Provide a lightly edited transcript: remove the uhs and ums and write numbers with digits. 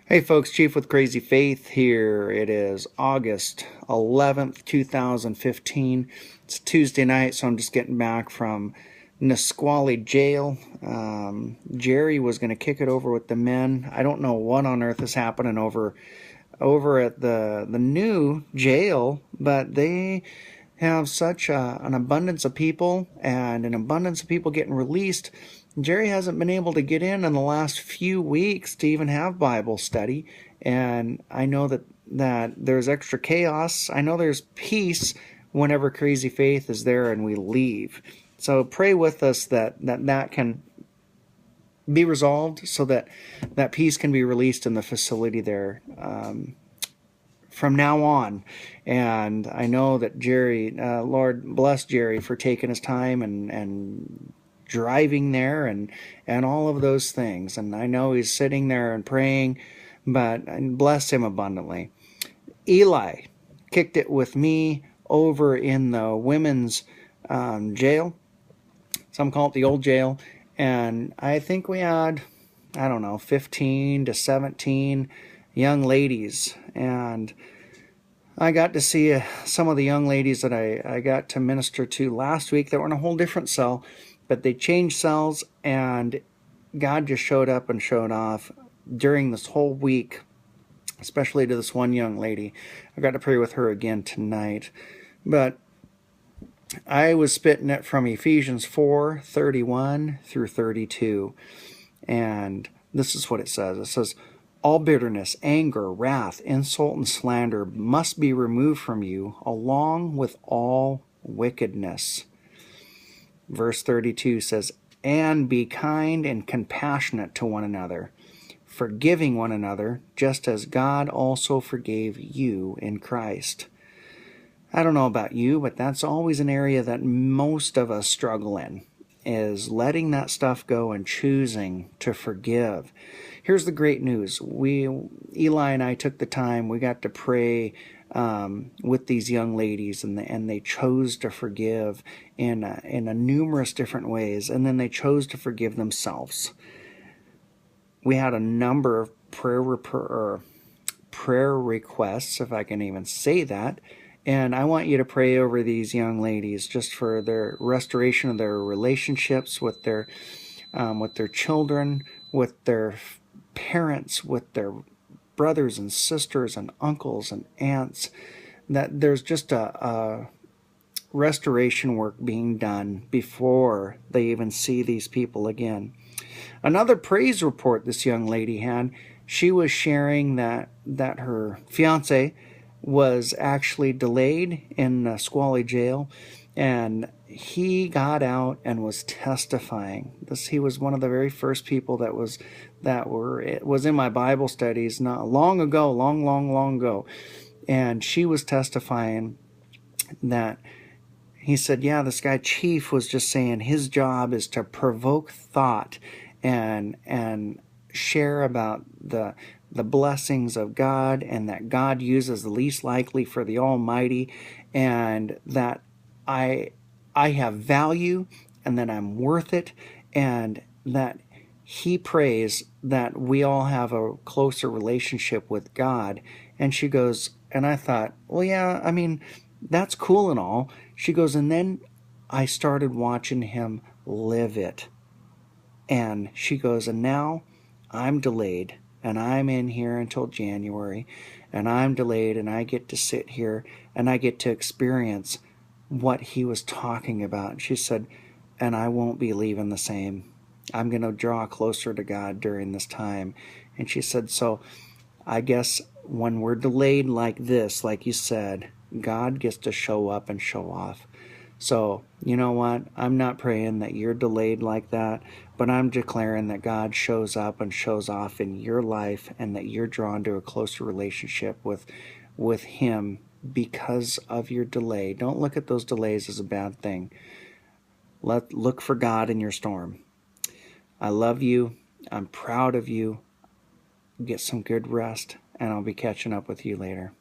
Hey folks, Chief with Crazy Faith here. It is August 11th, 2015. It's Tuesday night, so I'm just getting back from Nisqually jail. Jerry was going to kick it over with the men. I don't know what on earth is happening over at the new jail, but they have such an abundance of people and an abundance of people getting released. Jerry hasn't been able to get in the last few weeks to even have Bible study, and I know that there's extra chaos. I know there's peace whenever Crazy Faith is there and we leave. So pray with us that can be resolved, so that peace can be released in the facility there from now on. And I know that Jerry, Lord bless Jerry for taking his time and driving there and all of those things. And I know he's sitting there and praying, but bless him abundantly. Eli kicked it with me over in the women's jail. Some call it the old jail. And I think we had, 15 to 17 young ladies. And I got to see some of the young ladies that I got to minister to last week that were in a whole different cell, but they changed cells, and God just showed up and showed off during this whole week, especially to this one young lady. I got to pray with her again tonight. But I was spitting it from Ephesians 4:31 through 32, and this is what it says. It says, all bitterness, anger, wrath, insult, and slander must be removed from you, along with all wickedness. Verse 32 says, and be kind and compassionate to one another, forgiving one another, just as God also forgave you in Christ. I don't know about you, but that's always an area that most of us struggle in, is letting that stuff go and choosing to forgive. Here's the great news. Eli and I took the time. We got to pray with these young ladies, and they chose to forgive in a numerous different ways, and then they chose to forgive themselves. We had a number of prayer requests, if I can even say that. And I want you to pray over these young ladies just for their restoration of their relationships with their children, with their parents, with their brothers and sisters and uncles and aunts, that there's just a restoration work being done before they even see these people again. Another praise report this young lady had, she was sharing that her fiancé was actually delayed in Nisqually jail, and he got out and was testifying. He was one of the very first people it was in my Bible studies not long ago, long ago, and she was testifying that he said, yeah, this guy Chief was just saying his job is to provoke thought and share about the blessings of God, and that God uses the least likely for the Almighty, and that I have value, and that I'm worth it, and that he prays that we all have a closer relationship with God. And she goes, and I thought, well, yeah, I mean, that's cool and all. She goes, and then I started watching him live it. And she goes, and now I'm delayed, and I'm in here until January, and I'm delayed, and I get to sit here, and I get to experience what he was talking about. And she said, and I won't be leaving the same. I'm going to draw closer to God during this time. And she said, so I guess when we're delayed like this, like you said, God gets to show up and show off. So, you know what? I'm not praying that you're delayed like that, but I'm declaring that God shows up and shows off in your life, and that you're drawn to a closer relationship with Him because of your delay. Don't look at those delays as a bad thing. Look for God in your storm. I love you. I'm proud of you. Get some good rest, and I'll be catching up with you later.